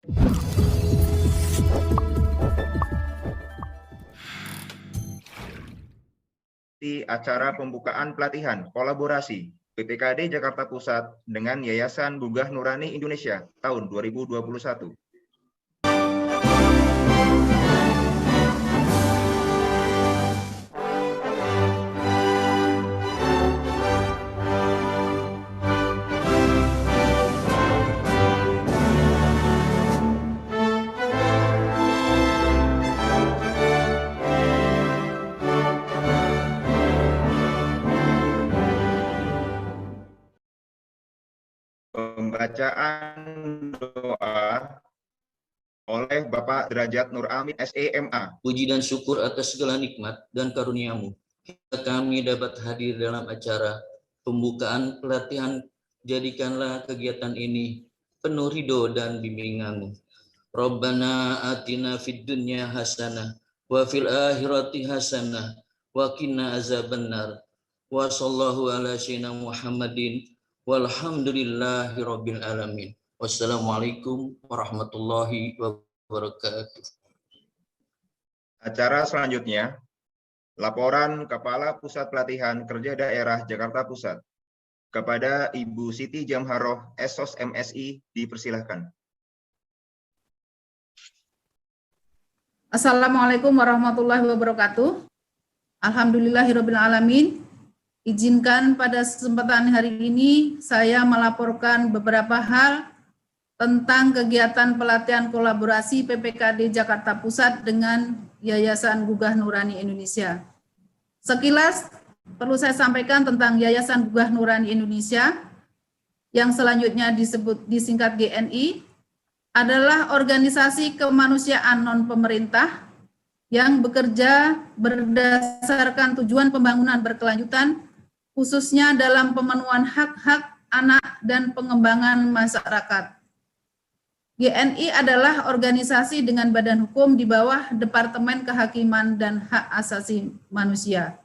Di acara pembukaan pelatihan kolaborasi PPKD Jakarta Pusat dengan Yayasan Gugah Nurani Indonesia tahun 2021. Pembacaan doa oleh Bapak Derajat Nur Amin SEMA. Puji dan syukur atas segala nikmat dan karunia-Mu. Kami dapat hadir dalam acara pembukaan pelatihan. Jadikanlah kegiatan ini penuh ridho dan bimbingan-Mu. Rabbana atina fid dunya hasanah wa fil akhirati hasanah wa qina azabannar. Wa sallallahu ala sayyidina Muhammadin walhamdulillahi rabbil alamin. Wassalamualaikum warahmatullahi wabarakatuh. Acara selanjutnya, laporan Kepala Pusat Pelatihan Kerja Daerah Jakarta Pusat kepada Ibu Siti Jamharoh, Esos MSI, dipersilahkan. Assalamualaikum warahmatullahi wabarakatuh. Alhamdulillahirabbil alamin. Izinkan pada kesempatan hari ini saya melaporkan beberapa hal tentang kegiatan pelatihan kolaborasi PPKD Jakarta Pusat dengan Yayasan Gugah Nurani Indonesia. Sekilas perlu saya sampaikan tentang Yayasan Gugah Nurani Indonesia yang selanjutnya disingkat GNI adalah organisasi kemanusiaan non-pemerintah yang bekerja berdasarkan tujuan pembangunan berkelanjutan khususnya dalam pemenuhan hak-hak anak dan pengembangan masyarakat. GNI adalah organisasi dengan badan hukum di bawah Departemen Kehakiman dan Hak Asasi Manusia.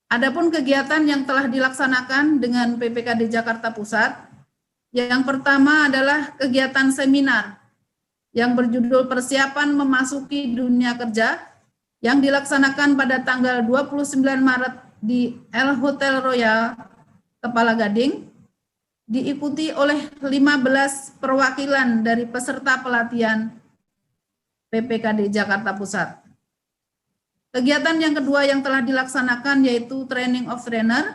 Adapun kegiatan yang telah dilaksanakan dengan PPKD Jakarta Pusat, yang pertama adalah kegiatan seminar yang berjudul Persiapan Memasuki Dunia Kerja yang dilaksanakan pada tanggal 29 Maret di El Hotel Royal Kepala Gading, diikuti oleh 15 perwakilan dari peserta pelatihan PPKD Jakarta Pusat. Kegiatan yang kedua yang telah dilaksanakan yaitu Training of Trainer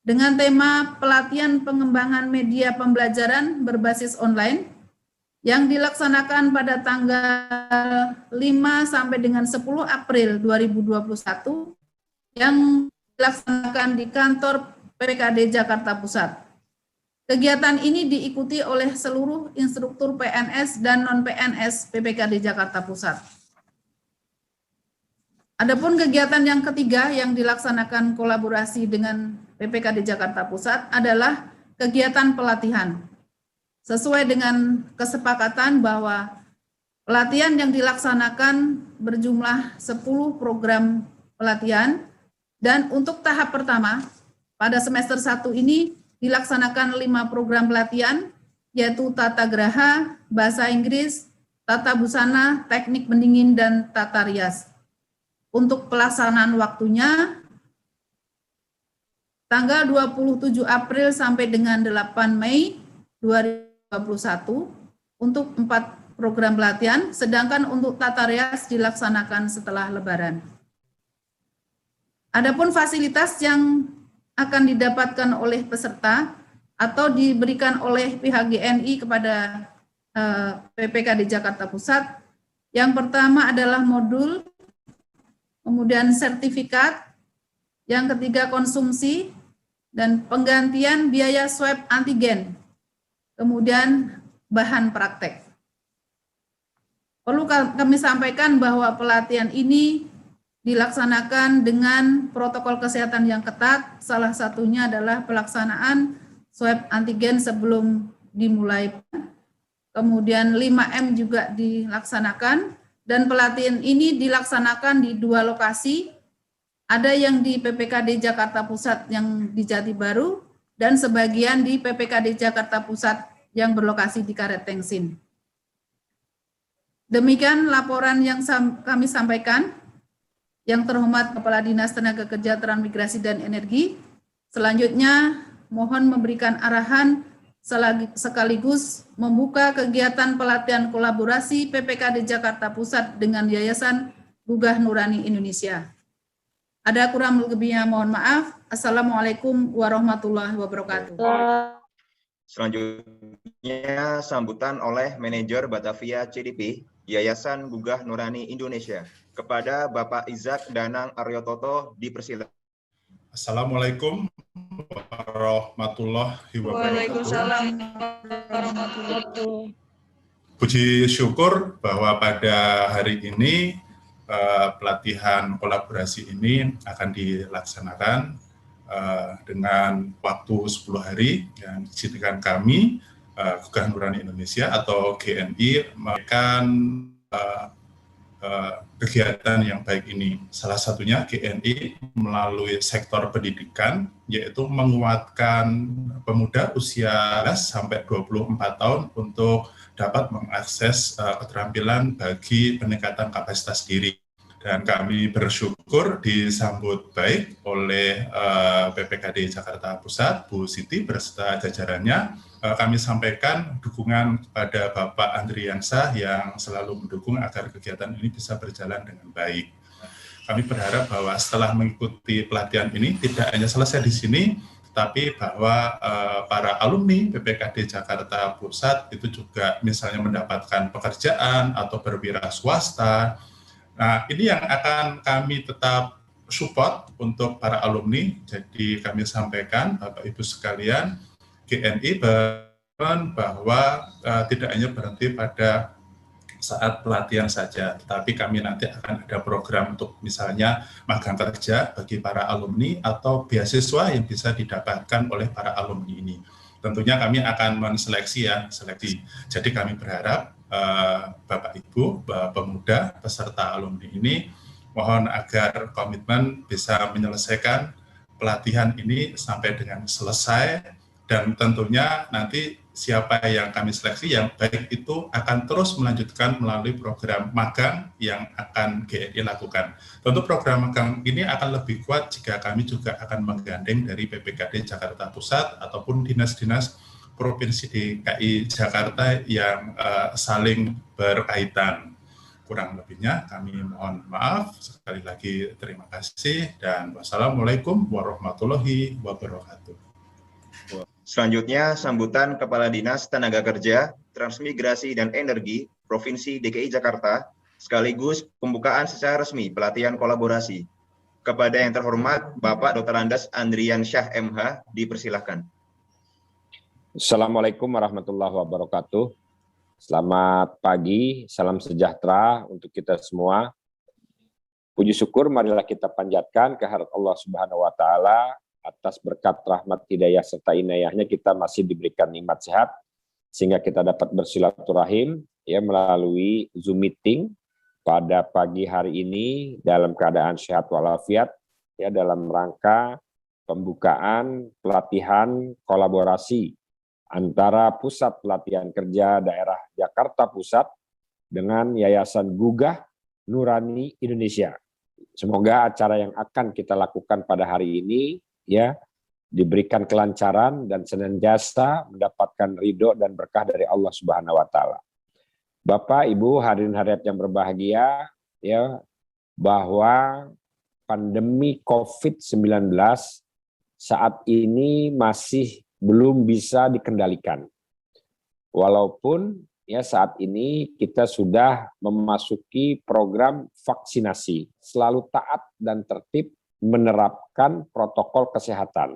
dengan tema pelatihan pengembangan media pembelajaran berbasis online yang dilaksanakan pada tanggal 5 sampai dengan 10 April 2021 yang dilaksanakan di kantor PPKD Jakarta Pusat. Kegiatan ini diikuti oleh seluruh instruktur PNS dan non-PNS PPKD Jakarta Pusat. Adapun kegiatan yang ketiga yang dilaksanakan kolaborasi dengan PPKD Jakarta Pusat adalah kegiatan pelatihan. Sesuai dengan kesepakatan bahwa pelatihan yang dilaksanakan berjumlah 10 program pelatihan. Dan untuk tahap pertama, pada semester 1 ini dilaksanakan 5 program pelatihan, yaitu Tata Graha, Bahasa Inggris, Tata Busana, Teknik Pendingin, dan Tata Rias. Untuk pelaksanaan waktunya, tanggal 27 April sampai dengan 8 Mei 2021 untuk 4 program pelatihan, sedangkan untuk Tata Rias dilaksanakan setelah Lebaran. Adapun fasilitas yang akan didapatkan oleh peserta atau diberikan oleh pihak GNI kepada PPKD Jakarta Pusat, yang pertama adalah modul, kemudian sertifikat, yang ketiga konsumsi, dan penggantian biaya swab antigen, kemudian bahan praktek. Perlu kami sampaikan bahwa pelatihan ini dilaksanakan dengan protokol kesehatan yang ketat, salah satunya adalah pelaksanaan swab antigen sebelum dimulai. Kemudian 5M juga dilaksanakan, dan pelatihan ini dilaksanakan di 2 lokasi, ada yang di PPKD Jakarta Pusat yang di Jati Baru, dan sebagian di PPKD Jakarta Pusat yang berlokasi di Karet Tengsin. Demikian laporan yang kami sampaikan. Yang terhormat Kepala Dinas Tenaga Kerja, Transmigrasi dan Energi. Selanjutnya mohon memberikan arahan sekaligus membuka kegiatan pelatihan kolaborasi PPKD Jakarta Pusat dengan Yayasan Gugah Nurani Indonesia. Ada kurang lebihnya mohon maaf. Assalamualaikum warahmatullahi wabarakatuh. Selanjutnya sambutan oleh Manajer Batavia CDP Yayasan Gugah Nurani Indonesia kepada Bapak Izak Danang Aryototo dipersilakan. Assalamualaikum warahmatullahi wabarakatuh. Waalaikumsalam warahmatullahi wabarakatuh. Puji syukur bahwa pada hari ini pelatihan kolaborasi ini akan dilaksanakan dengan waktu 10 hari yang diizinkan kami Gugah Nurani Indonesia atau GNI memberikan kegiatan yang baik ini. Salah satunya GNI melalui sektor pendidikan, yaitu menguatkan pemuda usia 11 sampai 24 tahun untuk dapat mengakses keterampilan bagi peningkatan kapasitas diri. Dan kami bersyukur disambut baik oleh PPKD Jakarta Pusat, Bu Siti beserta jajarannya. Kami sampaikan dukungan kepada Bapak Andriansyah yang selalu mendukung agar kegiatan ini bisa berjalan dengan baik. Kami berharap bahwa setelah mengikuti pelatihan ini tidak hanya selesai di sini, tapi bahwa para alumni PPKD Jakarta Pusat itu juga misalnya mendapatkan pekerjaan atau berwira swasta. Nah, ini yang akan kami tetap support untuk para alumni. Jadi kami sampaikan Bapak Ibu sekalian, GNI bahwa tidak hanya berhenti pada saat pelatihan saja, tetapi kami nanti akan ada program untuk misalnya magang kerja bagi para alumni atau beasiswa yang bisa didapatkan oleh para alumni ini. Tentunya kami akan menseleksi seleksi. Jadi kami berharap Bapak Ibu, pemuda peserta alumni ini mohon agar komitmen bisa menyelesaikan pelatihan ini sampai dengan selesai. Dan tentunya nanti siapa yang kami seleksi yang baik itu akan terus melanjutkan melalui program magang yang akan GNI lakukan. Tentu program magang ini akan lebih kuat jika kami juga akan menggandeng dari PPKD Jakarta Pusat ataupun dinas-dinas Provinsi DKI Jakarta yang saling berkaitan. Kurang lebihnya kami mohon maaf. Sekali lagi terima kasih dan wassalamualaikum warahmatullahi wabarakatuh. Selanjutnya, sambutan Kepala Dinas Tenaga Kerja, Transmigrasi dan Energi Provinsi DKI Jakarta, sekaligus pembukaan secara resmi pelatihan kolaborasi. Kepada yang terhormat, Bapak Dr. Andes Andriansyah MH, dipersilahkan. Assalamualaikum warahmatullahi wabarakatuh. Selamat pagi, salam sejahtera untuk kita semua. Puji syukur marilah kita panjatkan kehadirat Allah Subhanahu wa taala. Atas berkat rahmat hidayah serta inayahnya kita masih diberikan nikmat sehat sehingga kita dapat bersilaturahim ya melalui Zoom meeting pada pagi hari ini dalam keadaan sehat walafiat ya dalam rangka pembukaan pelatihan kolaborasi antara Pusat Pelatihan Kerja Daerah Jakarta Pusat dengan Yayasan Gugah Nurani Indonesia. Semoga acara yang akan kita lakukan pada hari ini ya diberikan kelancaran dan senantiasa mendapatkan ridho dan berkah dari Allah Subhanahu wa taala. Bapak, Ibu, hadirin hadirat yang berbahagia ya bahwa pandemi COVID-19 saat ini masih belum bisa dikendalikan. Walaupun ya saat ini kita sudah memasuki program vaksinasi, selalu taat dan tertib menerapkan protokol kesehatan.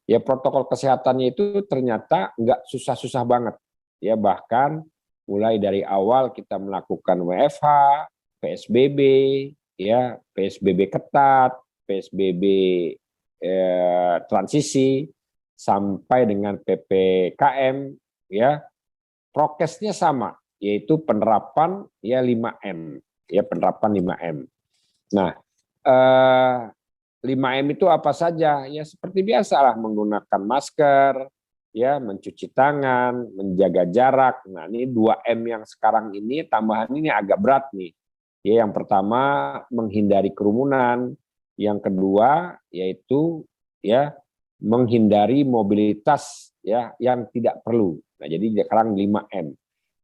Ya protokol kesehatannya itu ternyata nggak susah-susah banget. Ya bahkan mulai dari awal kita melakukan WFH, PSBB, ya PSBB ketat, PSBB transisi sampai dengan PPKM, ya prokesnya sama, yaitu penerapan ya 5M, ya penerapan 5M. Nah, 5M itu apa saja? Ya seperti biasa lah, menggunakan masker, ya mencuci tangan, menjaga jarak. Nah, ini 2M yang sekarang ini tambahan ini agak berat nih. Ya, yang pertama menghindari kerumunan, yang kedua yaitu ya menghindari mobilitas ya yang tidak perlu. Nah, jadi sekarang 5M.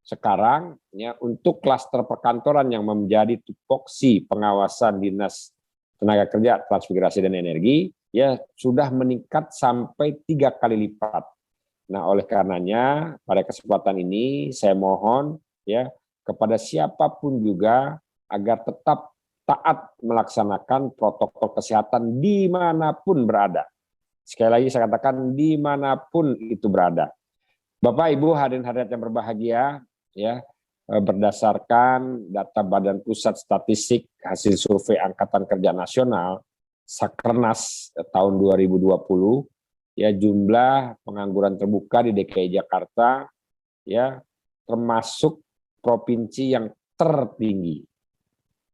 Sekarang ya untuk klaster perkantoran yang menjadi tupoksi pengawasan Dinas Tenaga Kerja, Transmigrasi dan Energi ya sudah meningkat sampai 3 kali lipat. Nah, oleh karenanya pada kesempatan ini saya mohon ya kepada siapapun juga agar tetap taat melaksanakan protokol kesehatan dimanapun berada. Sekali lagi saya katakan dimanapun itu berada. Bapak, Ibu, hadirin-hadirat yang berbahagia, ya berdasarkan data Badan Pusat Statistik hasil survei Angkatan Kerja Nasional Sakernas tahun 2020, ya jumlah pengangguran terbuka di DKI Jakarta ya termasuk provinsi yang tertinggi,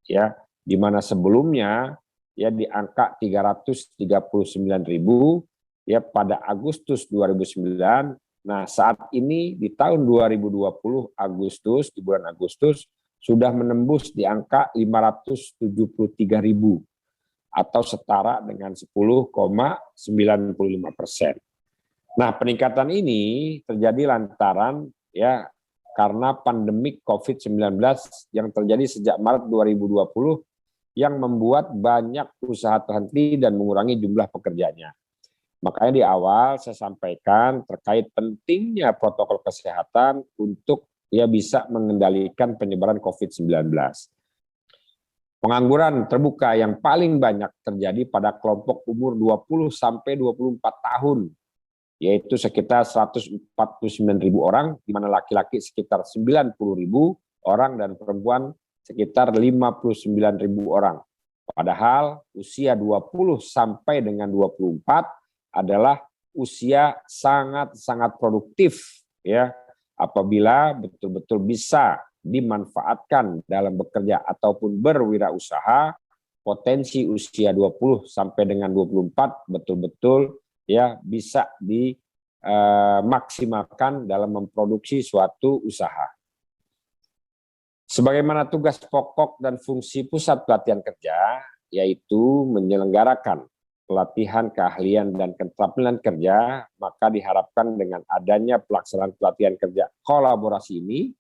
ya di mana sebelumnya ya di angka 339.000 ya pada Agustus 2009. Nah, saat ini di tahun 2020 Agustus, di bulan Agustus sudah menembus di angka 573.000 atau setara dengan 10,95%. Nah, peningkatan ini terjadi lantaran ya karena pandemik COVID-19 yang terjadi sejak Maret 2020 yang membuat banyak usaha terhenti dan mengurangi jumlah pekerjanya. Makanya di awal saya sampaikan terkait pentingnya protokol kesehatan untuk ya bisa mengendalikan penyebaran COVID-19. Pengangguran terbuka yang paling banyak terjadi pada kelompok umur 20 sampai 24 tahun, yaitu sekitar 149.000 orang, di mana laki-laki sekitar 90.000 orang dan perempuan sekitar 59.000 orang. Padahal usia 20 sampai dengan 24 adalah usia sangat-sangat produktif ya apabila betul-betul bisa dimanfaatkan dalam bekerja ataupun berwirausaha. Potensi usia 20 sampai dengan 24 betul-betul ya bisa dimaksimalkan dalam memproduksi suatu usaha. Sebagaimana tugas pokok dan fungsi pusat pelatihan kerja yaitu menyelenggarakan pelatihan keahlian dan keterampilan kerja, maka diharapkan dengan adanya pelaksanaan pelatihan kerja kolaborasi ini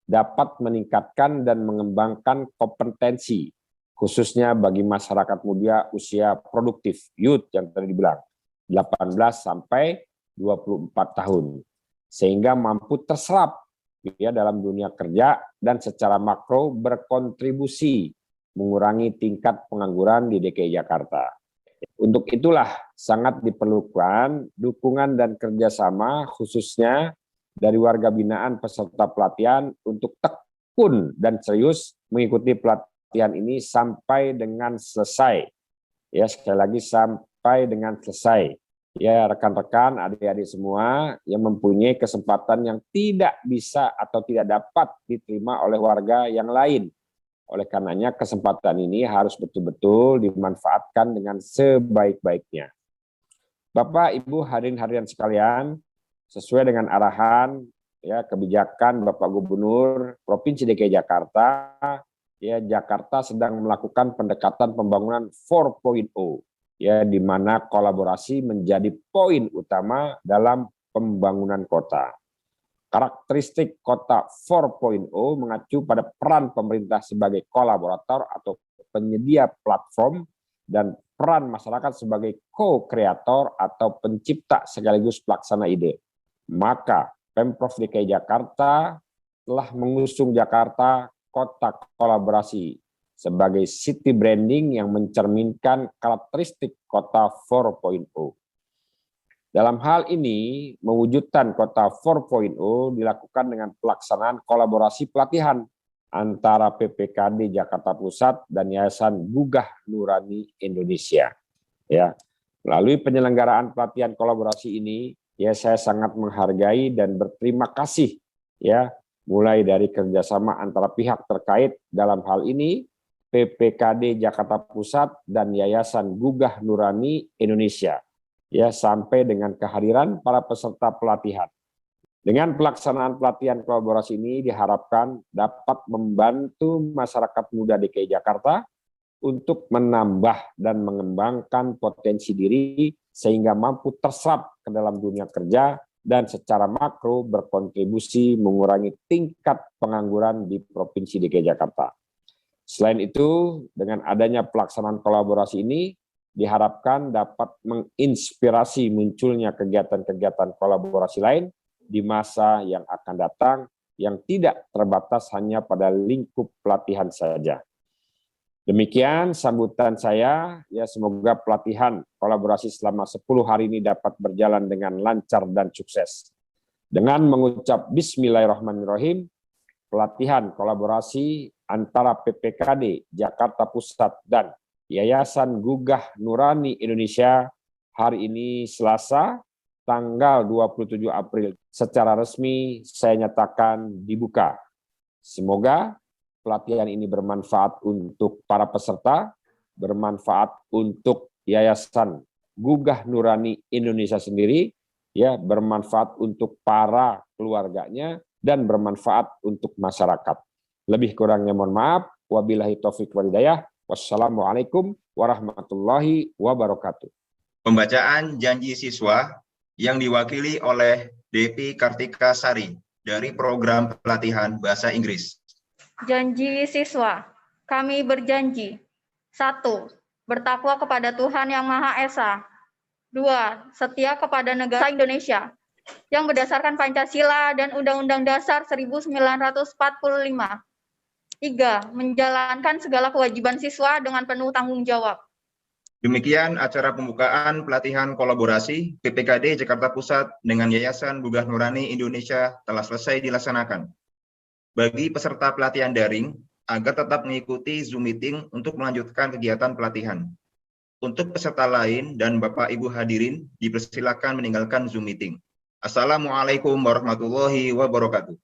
dapat meningkatkan dan mengembangkan kompetensi khususnya bagi masyarakat muda usia produktif, youth yang tadi dibilang 18 sampai 24 tahun sehingga mampu terserap ya dalam dunia kerja dan secara makro berkontribusi mengurangi tingkat pengangguran di DKI Jakarta. Untuk itulah sangat diperlukan dukungan dan kerjasama khususnya dari warga binaan peserta pelatihan untuk tekun dan serius mengikuti pelatihan ini sampai dengan selesai. Ya, sekali lagi sampai dengan selesai. Ya, rekan-rekan, adik-adik semua yang mempunyai kesempatan yang tidak bisa atau tidak dapat diterima oleh warga yang lain. Oleh karenanya kesempatan ini harus betul-betul dimanfaatkan dengan sebaik-baiknya. Bapak, Ibu, hadirin-hadirin sekalian, sesuai dengan arahan ya kebijakan Bapak Gubernur Provinsi DKI Jakarta, ya Jakarta sedang melakukan pendekatan pembangunan 4.0 ya di mana kolaborasi menjadi poin utama dalam pembangunan kota. Karakteristik kota 4.0 mengacu pada peran pemerintah sebagai kolaborator atau penyedia platform dan peran masyarakat sebagai co-kreator atau pencipta sekaligus pelaksana ide. Maka Pemprov DKI Jakarta telah mengusung Jakarta Kota Kolaborasi sebagai city branding yang mencerminkan karakteristik kota 4.0. Dalam hal ini, mewujudkan kota 4.0 dilakukan dengan pelaksanaan kolaborasi pelatihan antara PPKD Jakarta Pusat dan Yayasan Gugah Nurani Indonesia. Ya, melalui penyelenggaraan pelatihan kolaborasi ini, ya saya sangat menghargai dan berterima kasih ya, mulai dari kerjasama antara pihak terkait dalam hal ini PPKD Jakarta Pusat dan Yayasan Gugah Nurani Indonesia. ya sampai dengan kehadiran para peserta pelatihan. Dengan pelaksanaan pelatihan kolaborasi ini diharapkan dapat membantu masyarakat muda DKI Jakarta untuk menambah dan mengembangkan potensi diri sehingga mampu terserap ke dalam dunia kerja dan secara makro berkontribusi mengurangi tingkat pengangguran di Provinsi DKI Jakarta. Selain itu, dengan adanya pelaksanaan kolaborasi ini diharapkan dapat menginspirasi munculnya kegiatan-kegiatan kolaborasi lain di masa yang akan datang yang tidak terbatas hanya pada lingkup pelatihan saja. Demikian sambutan saya, ya semoga pelatihan kolaborasi selama 10 hari ini dapat berjalan dengan lancar dan sukses. Dengan mengucap Bismillahirrahmanirrahim, pelatihan kolaborasi antara PPKD Jakarta Pusat dan Yayasan Gugah Nurani Indonesia hari ini Selasa, tanggal 27 April secara resmi saya nyatakan dibuka. Semoga pelatihan ini bermanfaat untuk para peserta, bermanfaat untuk Yayasan Gugah Nurani Indonesia sendiri, ya, bermanfaat untuk para keluarganya dan bermanfaat untuk masyarakat. Lebih kurangnya mohon maaf. Wabillahi taufiq wal hidayah. Wassalamualaikum warahmatullahi wabarakatuh. Pembacaan janji siswa yang diwakili oleh Devi Kartika Sari dari program pelatihan bahasa Inggris. Janji siswa, kami berjanji. 1. Bertakwa kepada Tuhan Yang Maha Esa. 2. Setia kepada negara Indonesia yang berdasarkan Pancasila dan Undang-Undang Dasar 1945. 3. Menjalankan segala kewajiban siswa dengan penuh tanggung jawab. Demikian acara pembukaan pelatihan kolaborasi PPKD Jakarta Pusat dengan Yayasan Gugah Nurani Indonesia telah selesai dilaksanakan. Bagi peserta pelatihan daring, agar tetap mengikuti Zoom meeting untuk melanjutkan kegiatan pelatihan. Untuk peserta lain dan Bapak Ibu hadirin, dipersilakan meninggalkan Zoom meeting. Assalamualaikum warahmatullahi wabarakatuh.